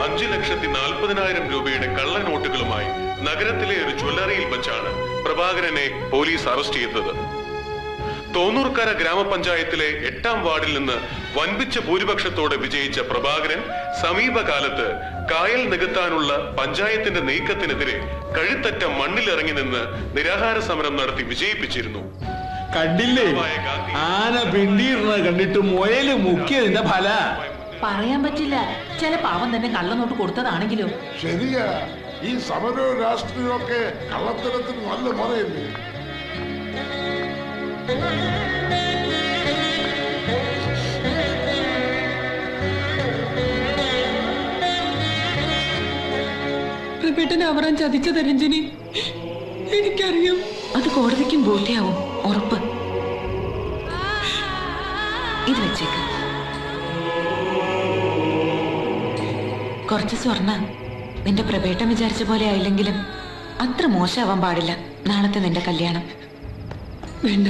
5,40,000 രൂപയുടെ കള്ളനോട്ടുകളുമായി നഗരത്തിലെ ഒരു ജ്വല്ലറിയിൽ വെച്ചാണ് പ്രഭാകരനെ പോലീസ് അറസ്റ്റ് ചെയ്തത്. തോന്നൂർക്കര ഗ്രാമപഞ്ചായത്തിലെ 8ാം വാർഡിൽ നിന്ന് വൻപിച്ച ഭൂരിപക്ഷത്തോടെ വിജയിച്ച പ്രഭാകരൻ സമീപകാലത്ത് കായൽ നികത്താനുള്ള പഞ്ചായത്തിന്റെ നീക്കത്തിനെതിരെ കഴുത്തറ്റ മണ്ണിലിറങ്ങി നിന്ന് നിരാഹാര സമരം നടത്തി വിജയിപ്പിച്ചിരുന്നു. കണ്ടില്ലേ, ആന പിണ്ടീർന്ന് കണ്ടിട്ട് മുയല് മുക്കിയതിന്റെ ഫല പറയാൻ പറ്റില്ല. ചില പാവം തന്നെ കള്ളനോട്ട് കൊടുത്തതാണെങ്കിലോ. ശരിയാ, ഈ സമരവും രാഷ്ട്രീയവും ഒക്കെ കള്ളത്തരത്തിന് നല്ല മുറയല്ലേ. പ്രഭേട്ടനെ അവരാൻ ചതിച്ചത് രഞ്ജിനി, എനിക്കറിയാം. അത് കോടതിക്കും ബോധ്യാവും, ഉറപ്പ്. ഇത് വെച്ചേക്ക്. കുറച്ച് സ്വർണ്ണ. നിന്റെ പ്രഭേട്ടൻ വിചാരിച്ച പോലെ ആയില്ലെങ്കിലും അത്ര മോശമാവാൻ പാടില്ല നാളത്തെ നിന്റെ കല്യാണം. വേണ്ട,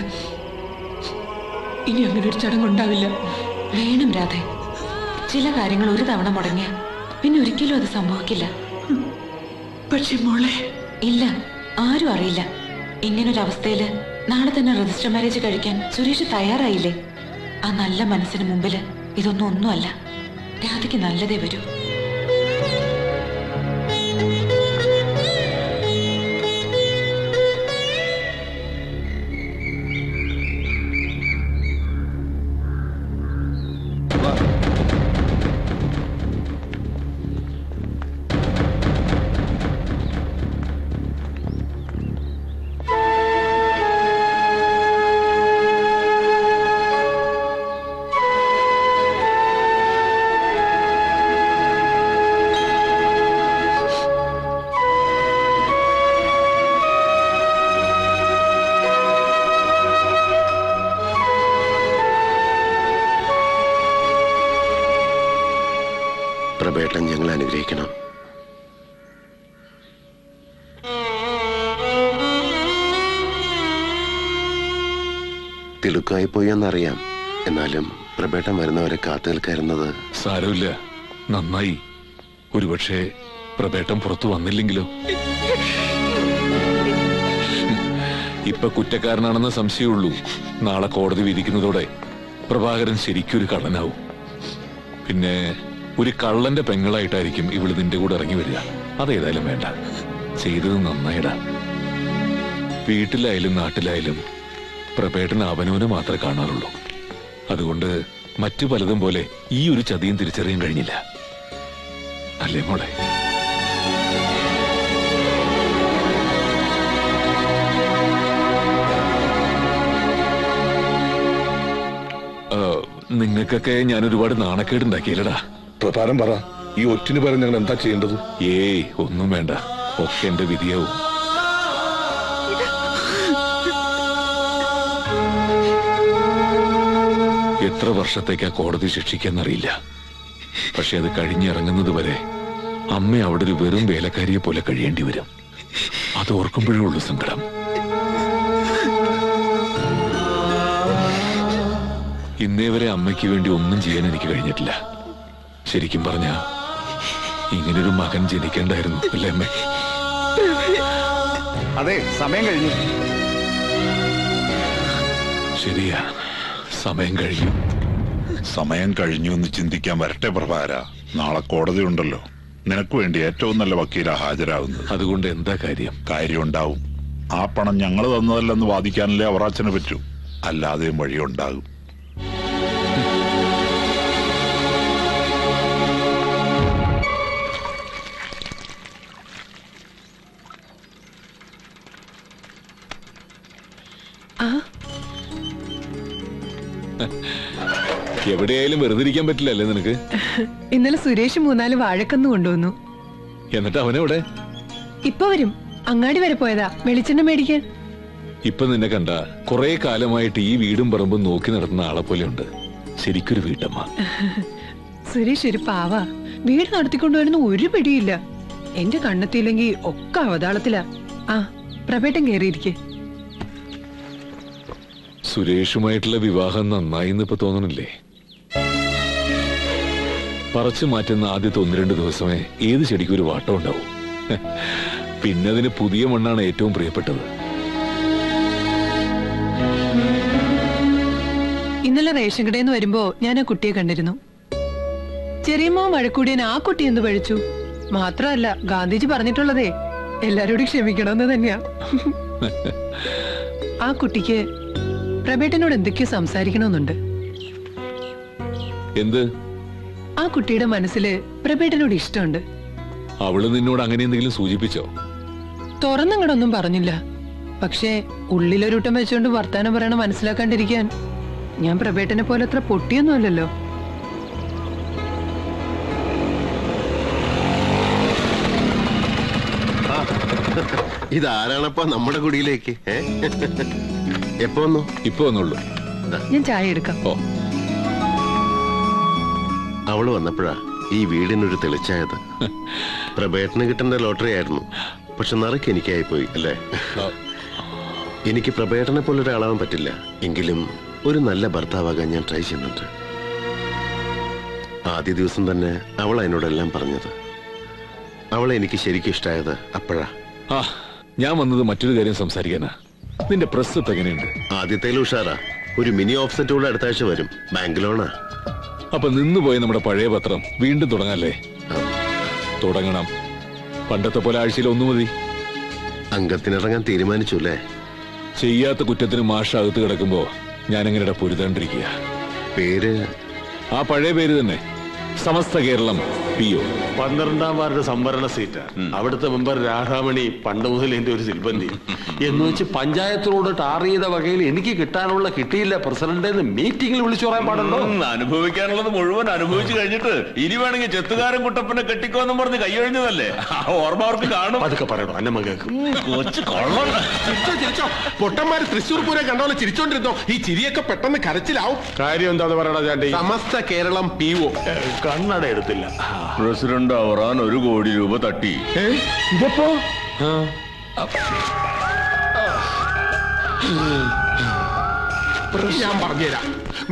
ഇനി അങ്ങനെ ഒരു ചടങ്ങുണ്ടാവില്ല. വേണം രാധേ. ചില കാര്യങ്ങൾ ഒരു തവണ മുടങ്ങിയ പിന്നെ ഒരിക്കലും അത് സംഭവിക്കില്ല. പക്ഷെ മോളെ, ഇല്ല, ആരും അറിയില്ല. ഇങ്ങനൊരവസ്ഥയില് നാളെ തന്നെ രജിസ്റ്റർ മാരേജ് കഴിക്കാൻ സുരേഷ് തയ്യാറായില്ലേ? ആ നല്ല മനസ്സിന് മുമ്പില് ഇതൊന്നും ഒന്നുമല്ല. രാധയ്ക്ക് നല്ലതേ വരൂ. പ്രഭേട്ടൻ ഞങ്ങളെ അനുഗ്രഹിക്കണം. തിടുക്കായി പോയി എന്നറിയാം, എന്നാലും പ്രഭേട്ടൻ വരുന്നവരെ കാത്തു നിൽക്കാറുന്നത് സാരമില്ല, നന്നായി. ഒരുപക്ഷെ പ്രഭേട്ടൻ പുറത്തു വന്നില്ലെങ്കിലോ? ഇപ്പൊ കുറ്റക്കാരനാണെന്ന സംശയമുള്ളൂ. നാളെ കോടതി വിധിക്കുന്നതോടെ പ്രഭാകരൻ ശരിക്കൊരു കള്ളനാവും. പിന്നെ ഒരു കള്ളന്റെ പെങ്ങളായിട്ടായിരിക്കും ഇവള് നിന്റെ കൂടെ ഇറങ്ങി വരിക. അതേതായാലും വേണ്ട, ചെയ്തത് നന്നായിടാ. വീട്ടിലായാലും നാട്ടിലായാലും പ്രഭേട്ടൻ അവനവനെ മാത്രമേ കാണാറുള്ളൂ. അതുകൊണ്ട് മറ്റു പലതും പോലെ ഈ ഒരു ചതിയും തിരിച്ചറിയാൻ കഴിഞ്ഞില്ല, അല്ലേ മോളെ? നിങ്ങൾക്കൊക്കെ ഞാൻ ഒരുപാട് നാണക്കേടുണ്ടാക്കിയില്ലടാ. പ്രഭാരം പറ, ഈ ഒറ്റിന് പകരം ഞങ്ങൾ എന്താ ചെയ്യേണ്ടത്? ഏയ്, ഒന്നും വേണ്ട, ഒക്കെ എന്റെ വിധിയാവും. എത്ര വർഷത്തേക്കാ കോടതി ശിക്ഷിക്കാന്നറിയില്ല. പക്ഷെ അത് കഴിഞ്ഞിറങ്ങുന്നത് വരെ അമ്മ അവിടെ ഒരു വെറും വേലക്കാരിയെ പോലെ കഴിയേണ്ടി വരും. അത് ഓർക്കുമ്പോഴേ ഉള്ളൂ സങ്കടം. ഇന്നേ വരെ അമ്മയ്ക്ക് വേണ്ടി ഒന്നും ചെയ്യാൻ എനിക്ക് കഴിഞ്ഞിട്ടില്ല. ശരിക്കും പറഞ്ഞ ഇങ്ങനൊരു മകൻ ജനിക്കേണ്ടായിരുന്നു, അല്ലേ അമ്മേ? അതെ, സമയം കഴിഞ്ഞു. ശരിയാ, സമയം കഴിഞ്ഞു. സമയം കഴിഞ്ഞു എന്ന് ചിന്തിക്കാൻ വരട്ടെ പ്രഭാര. നാളെ കോടതി ഉണ്ടല്ലോ. നിനക്ക് വേണ്ടി ഏറ്റവും നല്ല വക്കീലാ ഹാജരാകുന്നത്. അതുകൊണ്ട് എന്താ കാര്യം? കാര്യം ഉണ്ടാവും. ആ പണം ഞങ്ങൾ തന്നതല്ലെന്ന് വാദിക്കാനല്ലേ അവറാച്ചന് പറ്റൂ. അല്ലാതെയും വഴിയുണ്ടാകും. എവിടെയായാലും വെറുതെ ഇരിക്കാൻ പറ്റില്ലല്ലേ നിനക്ക്? ഇന്നലെ സുരേഷ് 3-4 വാഴക്കന്ന് കൊണ്ടുവന്നു. എന്നിട്ട് അവനെവിടെ? ഇപ്പൊ വരും. അങ്ങാടി വരെ പോയതാ വെളിച്ചെണ്ണ മേടിക്കാൻ. ഇപ്പൊ നിന്നെ കണ്ട കുറെ കാലമായിട്ട് ഈ വീടും പറമ്പും നോക്കി നടത്തുന്ന ആളെ പോലെ ഉണ്ട്. ശരിക്കൊരു വീട്ടമ്മ. സുരേഷ് ഒരു പാവ. വീട് നടത്തിക്കൊണ്ടുവരുന്ന ഒരു പിടിയില്ല. എന്റെ കണ്ണെത്തിയില്ലെങ്കിൽ ഒക്കെ അവതാളത്തിലാ. ആ, പ്രഭേട്ടൻ കേറിയിരിക്കെ. സുരേഷുമായിട്ടുള്ള വിവാഹം നന്നായി ഇപ്പൊ തോന്നണില്ലേ? പറിച്ചു മാറ്റുന്ന ആദ്യത്തെ 1-2 ദിവസമേ ഏത് ചെടിക്കും ഒരു വാട്ടം ഉണ്ടാവും. പിന്നെ അതിന് പുതിയ മണ്ണാണ് ഏറ്റവും പ്രിയപ്പെട്ടത്. ഇന്നലെ റേഷൻ കടയിൽ നിന്ന് വരുമ്പോ ഞാൻ ആ കുട്ടിയെ കണ്ടിരുന്നു. ചെറിയമ്മ മഴക്കൂടിയൻ ആ കുട്ടി എന്ത് പഴിച്ചു. മാത്രമല്ല ഗാന്ധിജി പറഞ്ഞിട്ടുള്ളതേ എല്ലാരോടും ക്ഷമിക്കണമെന്ന് തന്നെയാ. ആ കുട്ടിക്ക് പ്രബേട്ടനോട് എന്തൊക്കെയോ സംസാരിക്കണമെന്നുണ്ട്. എന്ത്? ആ കുട്ടിയുടെ മനസ്സില് പ്രബേട്ടനോട് ഇഷ്ടമുണ്ട്. അവള് നിന്നോട് അങ്ങനെ എന്തെങ്കിലും സൂചിപ്പിച്ചോ? തുറന്നങ്ങടൊന്നും പറഞ്ഞില്ല. പക്ഷേ ഉള്ളിലൊരുട്ടം വെച്ചുകൊണ്ട് വർത്താനം പറയണ മനസ്സിലാക്കാണ്ടിരിക്കാൻ ഞാൻ പ്രബേട്ടനെ പോലെ അത്ര പൊട്ടിയൊന്നും അല്ലല്ലോ. ഇതാരാണപ്പ നമ്മുടെ കുടിയിലേക്ക്? എപ്പോ വന്നു? ഇപ്പൊ വന്നുള്ളൂ. ഞാൻ ചായ എടുക്കാം. ഓ, അവള് വന്നപ്പോഴാ ഈ വീടിനൊരു തെളിച്ചായത്. പ്രബേട്ടന് കിട്ടേണ്ട ലോട്ടറി ആയിരുന്നു. പക്ഷെ നറുക്ക് എനിക്കായി പോയി അല്ലേ? എനിക്ക് പ്രബേട്ടനെ പോലെ ഒരാളാവാൻ പറ്റില്ല. എങ്കിലും ഒരു നല്ല ഭർത്താവാകാൻ ഞാൻ ട്രൈ ചെയ്യുന്നുണ്ട്. ആദ്യ ദിവസം തന്നെ അവൾ എന്നോടെല്ലാം പറഞ്ഞത്. അവളെ എനിക്ക് ശരിക്കും ഇഷ്ടമായത് അപ്പോഴാ. ഞാൻ വന്നത് മറ്റൊരു കാര്യം സംസാരിക്കാനാ. നിന്റെ പ്രസ് ഇപ്പൊ എങ്ങനെയുണ്ട്? ആദ്യത്തേൽ ഉഷാറാ. ഒരു മിനി ഓഫ്സെറ്റ് കൂടെ അടുത്ത ആഴ്ച വരും. ബാങ്ക് ലോണാ. അപ്പൊ നിന്നുപോയ നമ്മുടെ പഴയ പത്രം വീണ്ടും തുടങ്ങാല്ലേ? തുടങ്ങണം. പണ്ടത്തെ പോലെ ആഴ്ചയിൽ 1 മതി. അംഗത്തിനിറങ്ങാൻ തീരുമാനിച്ചു അല്ലേ? ചെയ്യാത്ത കുറ്റത്തിന് മാഷ അകത്ത് കിടക്കുമ്പോ ഞാൻ എങ്ങനെ പൊരുതാണ്ടിരിക്കുക? പേര്? ആ പഴയ പേര് തന്നെ, സമസ്ത കേരളം PO. 12ാം വാർഡ് സംവരണ സീറ്റ്. അവിടുത്തെ മെമ്പർ രാധാമണി പണ്ട് മുതൽ എന്റെ ഒരു സിൽബന്തി എന്ന് വെച്ച് പഞ്ചായത്തിനോട് ടാർ ചെയ്ത വകയിൽ എനിക്ക് കിട്ടിയില്ല പ്രസിഡന്റ് മീറ്റിംഗിൽ വിളിച്ചു പറയാൻ പാടുണ്ടോ? അനുഭവിക്കാനുള്ളത് മുഴുവൻ അനുഭവിച്ചു കഴിഞ്ഞിട്ട് ഇനി വേണമെങ്കിൽ ചെത്തുകാരൻ കുട്ടപ്പനെ കെട്ടിക്കോന്നും പറഞ്ഞ് കൈയൊഴിഞ്ഞതല്ലേ? ഓർമ്മ അവർക്ക് കാണും. അതൊക്കെ പറയണോ? അന്ന മകൾക്ക് കൊച്ചു കൊള്ളം. ചിരിച്ചോ പൊട്ടന്മാര് തൃശ്ശൂർ പൂരം കണ്ടോലെ ചിരിച്ചോണ്ടിരുന്നോ? ഈ ചിരിയൊക്കെ പെട്ടെന്ന് കരച്ചിലാവും. കാര്യം എന്താന്ന് പറയണ ചാണ്ടി? സമസ്ത കേരളം PO. കണ്ണട എടുത്തില്ല. പ്രസിഡന്റ് ആവറാൻ 1 കോടി രൂപ തട്ടി. ഇതപ്പോ ഞാൻ പറഞ്ഞുതരാം.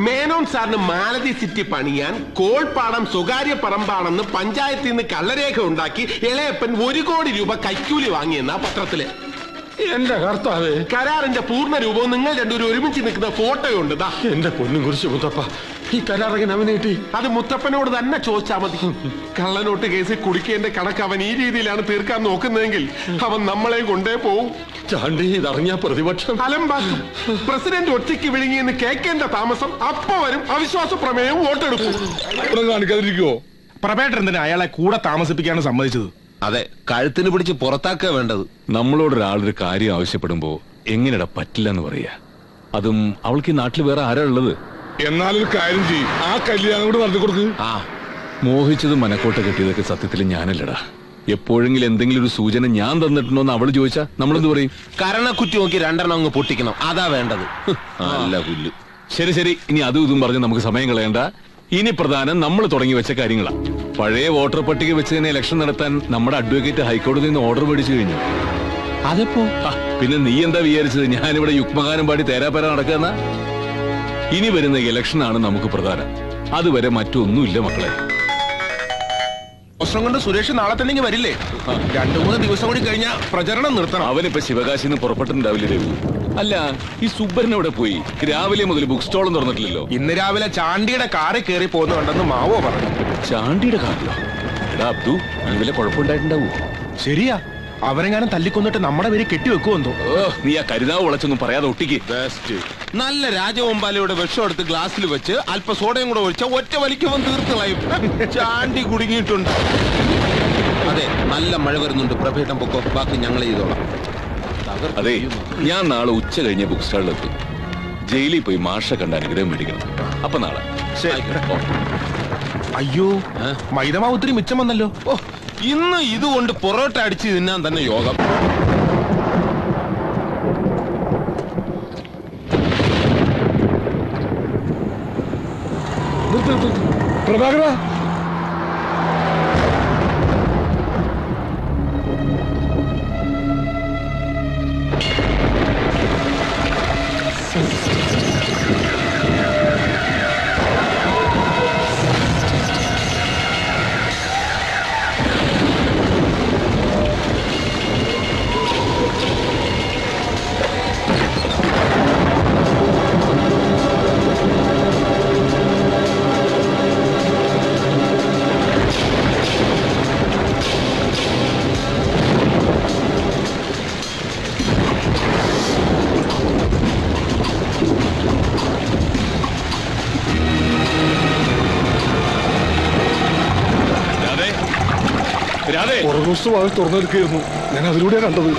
മേനോൻ സാറിന് മാലതി സിറ്റി പണിയാൻ കോൾപ്പാടം സ്വകാര്യ പറമ്പാണെന്ന് പഞ്ചായത്തിൽ നിന്ന് കള്ളരേഖ ഉണ്ടാക്കി ഇളയപ്പൻ 1 കോടി രൂപ കൈക്കൂലി വാങ്ങിയെന്നാ പത്രത്തില്. എന്റെ കർത്താവേ, കരാറിന്റെ പൂർണ്ണ രൂപവും നിങ്ങൾ രണ്ടുപേരും ഒരുമിച്ച് നിൽക്കുന്ന ഫോട്ടോയുണ്ട്. എന്റെ പൊന്നും കുറിച്ച് മുത്തപ്പ, ഈ കരാറങ്ങനെ അവന് കിട്ടി? അത് മുത്തപ്പനോട് തന്നെ ചോദിച്ചാ മതി. കള്ളനോട്ട് കേസിൽ കുടിക്കേണ്ട കണക്ക് അവൻ ഈ രീതിയിലാണ് തീർക്കാൻ നോക്കുന്നതെങ്കിൽ അവൻ നമ്മളെ കൊണ്ടേ പോവും. ചാണ്ടി, ഇതറിഞ്ഞ പ്രതിപക്ഷം അലമ്പാക്കും. പ്രസിഡന്റ് ഒറ്റയ്ക്ക് വിഴുങ്ങിയെന്ന് കേൾക്കേണ്ട താമസം അപ്പ വരും. അവിശ്വാസ പ്രമേയം വോട്ടെടുക്കും. കാണിക്കാതിരിക്കുവോ? പ്രബേട്ടൻ എന്തിനാ അയാളെ കൂടെ താമസിപ്പിക്കാണ് സമ്മതിച്ചത്? അതെ, കഴുത്തിന് പിടിച്ച് പുറത്താക്കുക വേണ്ടത്. നമ്മളോടൊരാളൊരു കാര്യം ആവശ്യപ്പെടുമ്പോ എങ്ങനെയാ പറ്റില്ല എന്ന് പറയാ? അതും അവൾക്ക് ഈ നാട്ടിൽ വേറെ ആരാ ഉള്ളത്? എന്നാലൊരു കാര്യം ചെയ്യും, ആ കല്യാണം കൂടെ നടത്തി കൊടുക്ക്. മോഹിച്ചത് മനക്കോട്ട കെട്ടിയതൊക്കെ സത്യത്തിൽ ഞാനല്ലടാ. എപ്പോഴെങ്കിലും എന്തെങ്കിലും ഒരു സൂചന ഞാൻ തന്നിട്ടുണ്ടോ എന്ന് അവള് ചോദിച്ചാ നമ്മളെന്ത് പറയും? കരണക്കുറ്റി നോക്കി 2 അങ്ങ് പൊട്ടിക്കണം, അതാ വേണ്ടത്. നല്ല പുല്ല്. ശരി, ഇനി അതും ഇതും പറഞ്ഞ് നമുക്ക് സമയം കളയണ്ട. ഇനി പ്രധാനം നമ്മൾ തുടങ്ങി വെച്ച കാര്യങ്ങളാ. പഴയ വോട്ടർ പട്ടിക വെച്ച് തന്നെ ഇലക്ഷൻ നടത്താൻ നമ്മുടെ അഡ്വക്കേറ്റ് ഹൈക്കോടതിയിൽ നിന്ന് ഓർഡർ മേടിച്ചു കഴിഞ്ഞു. അതെപ്പോ? പിന്നെ നീ എന്താ വിചാരിച്ചത് ഞാനിവിടെ യുഗ്മഗാനം പാടി തേരാപ്പര നടക്കുന്ന? ഇനി വരുന്ന ഇലക്ഷൻ ആണ് നമുക്ക് പ്രധാനം. അതുവരെ മറ്റൊന്നുമില്ല മക്കളെ. വർഷം കൊണ്ട് സുരേഷ് നാളെ തന്നെ വരില്ലേ? 2-3 ദിവസം കൂടി കഴിഞ്ഞാ പ്രചരണം നിർത്തണം. അവനിപ്പോ ശിവകാശിന്ന് പുറപ്പെട്ടിട്ടുണ്ടാവില്ലേ രഘു? അല്ല, ഈ സുബ്ബരൻ എവിടെ പോയി? രാവിലെ മുതൽ ബുക്ക് സ്റ്റോളും തുറന്നിട്ടില്ലല്ലോ. ഇന്ന് രാവിലെ ചാണ്ടിയുടെ കാറിൽ കയറി പോകുന്നുണ്ടെന്ന് മാവോ പറഞ്ഞു. ചാണ്ടിയുടെ കാറിലോ? എടാ അബ്ദു, വല്ല കുഴപ്പമുണ്ടായിട്ടുണ്ടാവൂ? ശരിയാ, അവരെങ്ങാനും തല്ലിക്കൊന്നിട്ട് നമ്മുടെ പേര് കെട്ടിവെക്കുമെന്തോ. നീ ആ കരുതാവ് വിളച്ചൊന്നും പറയാതെ ഒട്ടിക്ക്. നല്ല രാജവമ്പാലയുടെ വിഷം എടുത്ത് ഗ്ലാസ്സിൽ വെച്ച് അല്പ സോഡയും കൂടെ ഒഴിച്ച ഒറ്റ വലിക്കുമ്പോൾ തീർത്ത് കളയും. ചാണ്ടി കുടുങ്ങിയിട്ടുണ്ട്. അതെ, നല്ല മഴ വരുന്നുണ്ട്. പ്രഭേട്ടം പൊക്കോ, ബാക്കി ഞങ്ങൾ ചെയ്തോളാം. അതെ, ഞാൻ നാളെ ഉച്ച കഴിഞ്ഞ ബുക്ക് സ്റ്റാളിലെത്തും. ജയിലിൽ പോയി മാഷ കണ്ട അനുഗ്രഹം മേടിക്കണം. അപ്പൊ നാളെ. അയ്യോ, മൈദമാവ് ഒത്തിരി മിച്ചം വന്നല്ലോ. ഓ, ഇന്ന് ഇതുകൊണ്ട് പൊറോട്ട അടിച്ച് തിന്നാൻ തന്നെ യോഗം. പ്രഭാകര, പുറകുവശത്ത് വാതിൽ തുറന്നെടുക്കുകയായിരുന്നു. ഞാൻ അതിലൂടെയാണ് കണ്ടത്.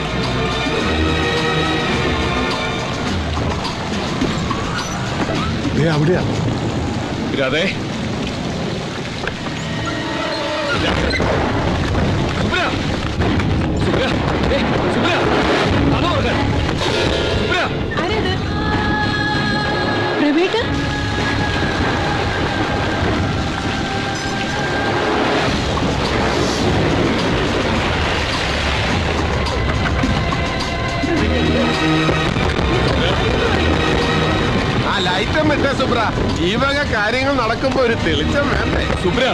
അവിടെയാ. രാധേ, പ്രവേട്ട ആ ലൈറ്റം വിട്ടേ സുബ്ര. ഈ വക കാര്യങ്ങൾ നടക്കുമ്പോ ഒരു തെളിച്ചം വേണ്ടേ സുബ്ര?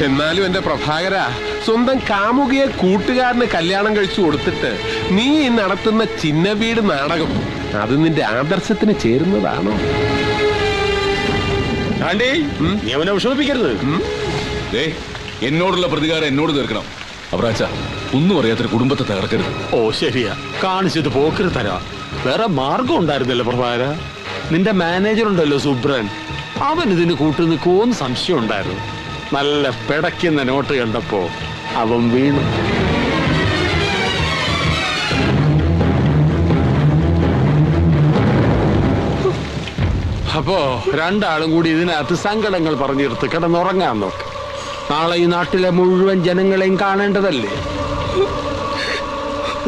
എന്നാലും എന്റെ പ്രഭാകര, സ്വന്തം കാമുകിയെ കൂട്ടുകാരന് കല്യാണം കഴിച്ചു കൊടുത്തിട്ട് നീ നടത്തുന്ന ചിന്ന വീട് നാടകം അത് നിന്റെ ആദർശത്തിന് ചേരുന്നതാണോ? നീ അവനെ വിഷമിപ്പിക്കരുത്. എന്നോടുള്ള പ്രതികാരം എന്നോട് തീർക്കണം. അവറാച്ച, ഒന്നും അറിയാത്തൊരു കുടുംബത്തെ തകർക്കരുത്. ഓ ശരിയാ, കാണിച്ചത് പോക്കര് തരാ. വേറെ മാർഗം ഉണ്ടായിരുന്നല്ലോ പ്രഭാകര. നിന്റെ മാനേജർ ഉണ്ടല്ലോ സുബ്രൻ, അവൻ ഇതിന് കൂട്ടു നിൽക്കുമോന്ന് സംശയം ഉണ്ടായിരുന്നു. നല്ല പിടയ്ക്കുന്ന നോട്ട് കണ്ടപ്പോ അവൻ വീണു. അപ്പോ രണ്ടാളും കൂടി ഇതിനകത്ത് സങ്കടങ്ങൾ പറഞ്ഞെടുത്ത് കിടന്നുറങ്ങാൻ നോക്ക്. നാളെ ഈ നാട്ടിലെ മുഴുവൻ ജനങ്ങളെയും കാണേണ്ടതല്ലേ.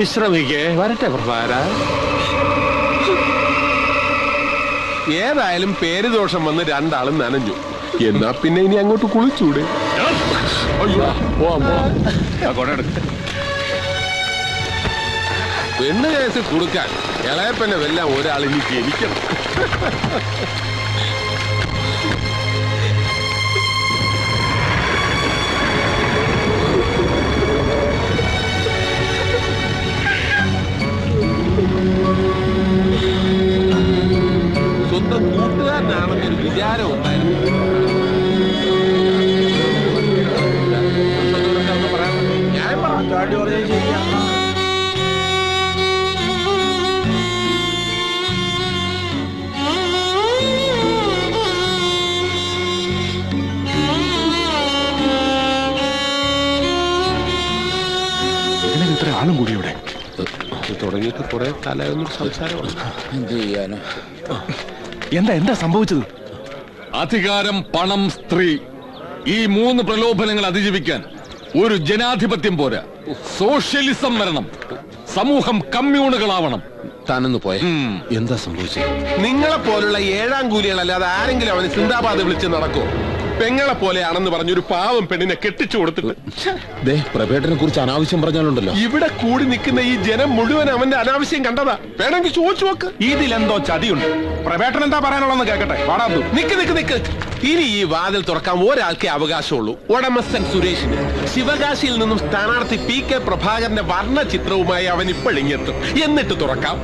വിശ്രമിക്കേ, വരട്ടെ പ്രഭാകര. ഏതായാലും പേരുദോഷം വന്ന് രണ്ടാളും നനഞ്ഞു. എന്നാ പിന്നെ ഇനി അങ്ങോട്ട് കുളിച്ചൂടെ? പെണ്ണ് കേസ് കൊടുക്കാൻ ഇളയപ്പനെ വെല്ലാം ഒരാളിനി ജനിക്കണം. സ്വന്തം കൂട്ടുകാരനാണെന്നൊരു വിചാരം ഉണ്ടായിരുന്നു. ഞാൻ പറഞ്ഞു ശരിയാ. ഇത്ര ആളും കൂടി ഇവിടെ തുടങ്ങിയിട്ട് കുറെ കാലമായൊന്നും സംസാരമാണ്. എന്ത് ചെയ്യാനോ? എന്താ സംഭവിച്ചത്? അധികാരം, പണം, സ്ത്രീ, ഈ 3 പ്രലോഭനങ്ങൾ അതിജീവിക്കാൻ ഒരു ജനാധിപത്യം പോരാ. സോഷ്യലിസം വരണം. സമൂഹം കമ്മ്യൂണുകളാവണം. താനൊന്ന് പോയ എന്താ സംഭവിച്ചത്? നിങ്ങളെ പോലുള്ള 7ാം കൂലികളല്ലാതെ ആരെങ്കിലും അവന് സിന്ദാബാദ് വിളിച്ച് നടക്കോ? പെങ്ങളെ പോലെയാണെന്ന് പറഞ്ഞൊരു പാവം പെണ്ണിനെ കെട്ടിച്ചു കൊടുത്തിട്ട് പ്രഭേട്ടനെ കുറിച്ച് അനാവശ്യം പറഞ്ഞാലുണ്ടല്ലോ. ഇവിടെ കൂടി നിൽക്കുന്ന ഈ ജനം മുഴുവൻ അവന്റെ അനാവശ്യം കണ്ടതാ. വേണമെങ്കിൽ ചോദിച്ചു നോക്ക്. ഇതിലെന്തോ ചതിയുണ്ട്. പ്രഭേട്ടൻ എന്താ പറയാനുള്ളതെന്ന് കേൾക്കട്ടെ. പാടാത്തു നിക്ക്. ഇനി ഈ വാതിൽ തുറക്കാൻ ഒരാൾക്കേ അവകാശമുള്ളൂ. ഉടമസ്ഥൻ സുരേഷിന്. ശിവകാശിയിൽ നിന്നും സ്ഥാനാർത്ഥി PK പ്രഭാകരന്റെ വർണ്ണ ചിത്രവുമായി അവൻ ഇപ്പോഴിങ്ങെത്തും. എന്നിട്ട് തുറക്കാം.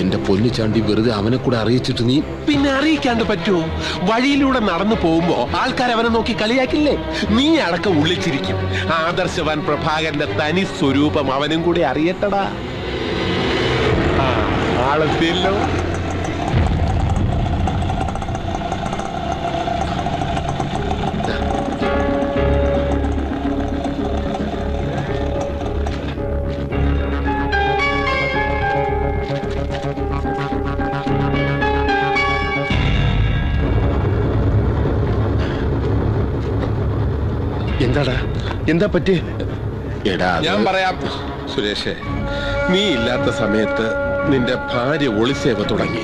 എന്റെ പൊന്നു ചാണ്ടി, വെറുതെ അവനെ കൂടെ അറിയിച്ചിട്ട് നീ പിന്നെ അറിയിക്കാണ്ട് പറ്റുമോ? വഴിയിലൂടെ നടന്നു പോകുമ്പോ ആൾക്കാർ അവനെ നോക്കി കളിയാക്കില്ലേ? നീ അടക്കം ഉള്ളിച്ചിരിക്കും. ആദർശവാൻ പ്രഭാകരന്റെ തനി സ്വരൂപം അവനും കൂടി അറിയട്ടടാ. ആളെത്തിയല്ലോ. എന്താ പറ്റി? എടാ, ഞാൻ പറയാം സുരേഷേ. നീ ഇല്ലാത്ത സമയത്ത് നിന്റെ ഭാര്യ ഒളിസേവ തുടങ്ങി.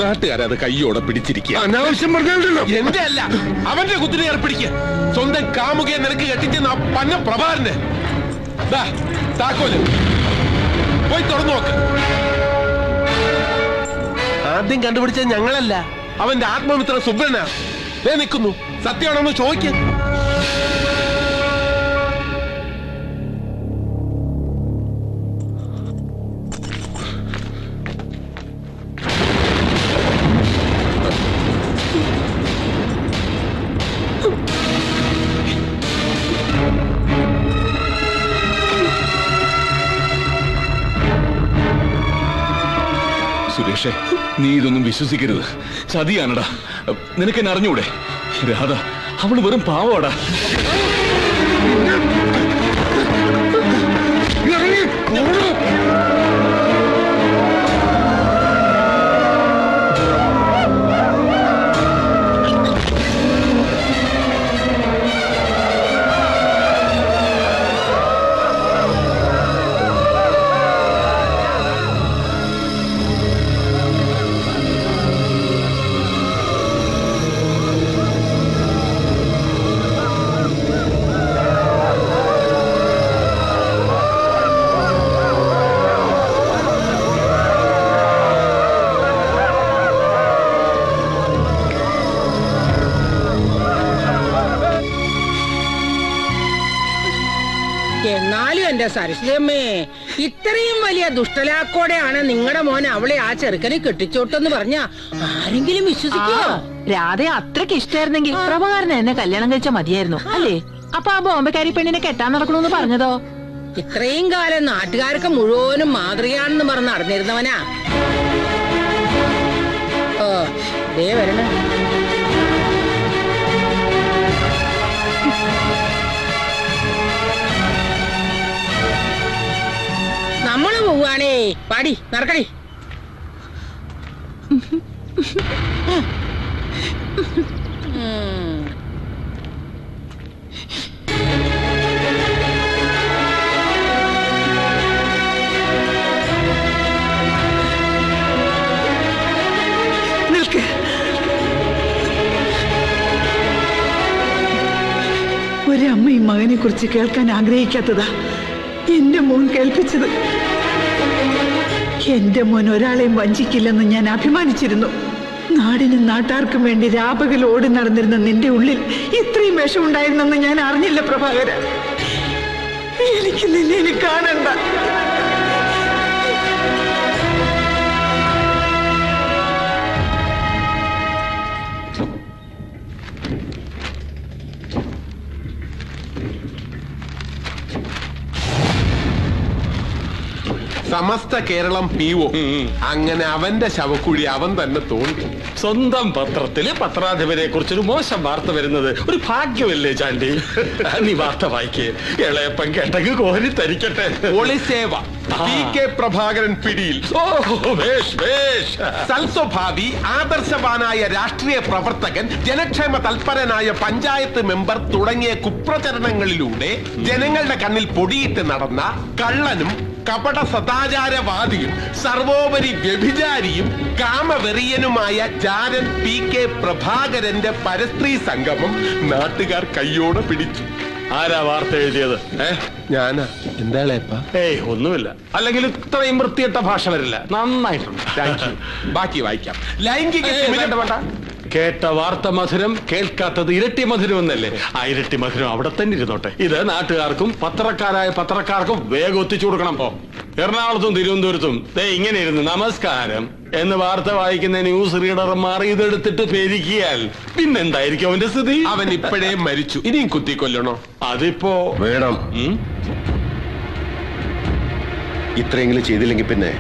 നാട്ടുകാരത് കയ്യോടെ പിടിച്ചിരിക്കുക. അനാവശ്യം പറഞ്ഞല്ലോ. എന്റെ അല്ല, അവന്റെ കുത്തിനെ ഏർപ്പിടിക്കുക. സ്വന്തം കാമുകയെ നിനക്ക് കെട്ടിച്ചെന്ന പന്ന പ്രഭാകരന് താക്കോല് പോയി തുറന്നു നോക്ക്. ആദ്യം കണ്ടുപിടിച്ചത് ഞങ്ങളല്ല, അവന്റെ ആത്മമിത്ര സുബ്രനാ. നിൽക്കുന്നു. സത്യമാണെന്ന് ചോദിക്ക. സുരേഷേ, നീ ഇതൊന്നും വിശ്വസിക്കരുത്. ചതിയാണടാ. നിനക്കെന്നെ അറിഞ്ഞൂടെ? രാധ അവള് വെറും പാവടാ. എന്നാലും എന്റെ സരസ്വതിയമ്മേ, ഇത്രയും വലിയ ദുഷ്ടലാക്കോടെയാണ് നിങ്ങളുടെ മോൻ അവളെ ആ ചെറുക്കനെ കെട്ടിച്ചോട്ടെന്ന് പറഞ്ഞ ആരെങ്കിലും വിശ്വസിക്കോ? രാധയെ അത്രയ്ക്ക് ഇഷ്ടായിരുന്നെങ്കിൽ പ്രഭാകരനെ എന്നെ കല്യാണം കഴിച്ചാൽ മതിയായിരുന്നു അല്ലേ? അപ്പൊ ആ ബോംബെക്കാരി പെണ്ണിനെ കെട്ടാൻ നടക്കണമെന്ന് പറഞ്ഞതോ? ഇത്രയും കാലം നാട്ടുകാർക്ക് മുഴുവനും മാതൃകയാണെന്ന് പറഞ്ഞ് നടന്നിരുന്നവനാ. ഓ ദേ വരണ. നമ്മള് പോവാണേ. പാടി നടക്കടി. നിൽക്ക്. ഒരമ്മയും മകനെ കുറിച്ച് കേൾക്കാൻ ആഗ്രഹിക്കാത്തതാ എന്റെ മോൻ കേൾപ്പിച്ചത്. എന്റെ മോൻ ഒരാളെയും വഞ്ചിക്കില്ലെന്ന് ഞാൻ അഭിമാനിച്ചിരുന്നു. നാടിനും നാട്ടാർക്കും വേണ്ടി രാപകൽ ഓടി നടന്നിരുന്ന നിന്റെ ഉള്ളിൽ ഇത്രയും വിഷമുണ്ടായിരുന്നെന്ന് ഞാൻ അറിഞ്ഞില്ല പ്രഭാകര. എനിക്ക് നിന്നെ കാണണ്ട. സമസ്ത കേരളം പീവോ. അങ്ങനെ അവന്റെ ശവക്കുഴി അവൻ തന്നെ തോണ്ടി. സ്വന്തം പത്രത്തില് പത്രാധിപരെ കുറിച്ചൊരു മോശം വാർത്ത വരുന്നത് ഒരു ഭാഗ്യമല്ലേ ചാണ്ടി? നീ വാർത്ത വായിക്കേ. ഇളയപ്പൻ കേട്ടെങ്കിൽ കോരി തരിക്കട്ടെ. ഒളിസേവ PK പ്രഭാകരൻ പിടിയിൽ. സൽസ്വഭാവി ആദർശവാനായ രാഷ്ട്രീയ പ്രവർത്തകൻ, ജനക്ഷേമ തൽപരനായ പഞ്ചായത്ത് മെമ്പർ തുടങ്ങിയ കുപ്രചരണങ്ങളിലൂടെ ജനങ്ങളുടെ കണ്ണിൽ പൊടിയിട്ട് നടന്ന കള്ളനും കപട സദാചാരവാദിയും സർവോപരി വ്യഭിചാരിയും കാമവെറിയനുമായ ജാരൻ PK പ്രഭാകരന്റെ പരസ്ത്രീ സംഗമം നാട്ടുകാർ കയ്യോടെ പിടിച്ചു. ആരാ വാർത്ത എഴുതിയത്? ഞാനാ. എന്താളേപ്പാ? ഏയ് ഒന്നുമില്ല. അല്ലെങ്കിൽ ഇത്രയും വൃത്തിയിട്ട ഭാഷ വരില്ല. നന്നായിട്ടുണ്ട്. ബാക്കി വായിക്കാം. ലൈംഗിക കേട്ട വാർത്ത മധുരം, കേൾക്കാത്തത് ഇരട്ടി മധുരം എന്നല്ലേ? ആ ഇരട്ടി മധുരം അവിടെ തന്നെ ഇരുന്നോട്ടെ. ഇത് നാട്ടുകാർക്കും പത്രക്കാരായ പത്രക്കാർക്കും വേഗം എത്തിച്ചു കൊടുക്കണം. പോ. എറണാകുളത്തും തിരുവനന്തപുരത്തും ഇങ്ങനെ ഇരുന്ന് നമസ്കാരം എന്ന് വാർത്ത വായിക്കുന്ന ന്യൂസ് റീഡർമാർ ഇതെടുത്തിട്ട് പെരുക്കിയാൽ പിന്നെന്തായിരിക്കും അവന്റെ സ്ഥിതി? അവൻ ഇപ്പോഴേ മരിച്ചു, ഇനിയും കുത്തിക്കൊല്ലണോ? അതിപ്പോ വേണം. ഇത്രയെങ്കിലും ചെയ്തില്ലെങ്കിൽ പിന്നെ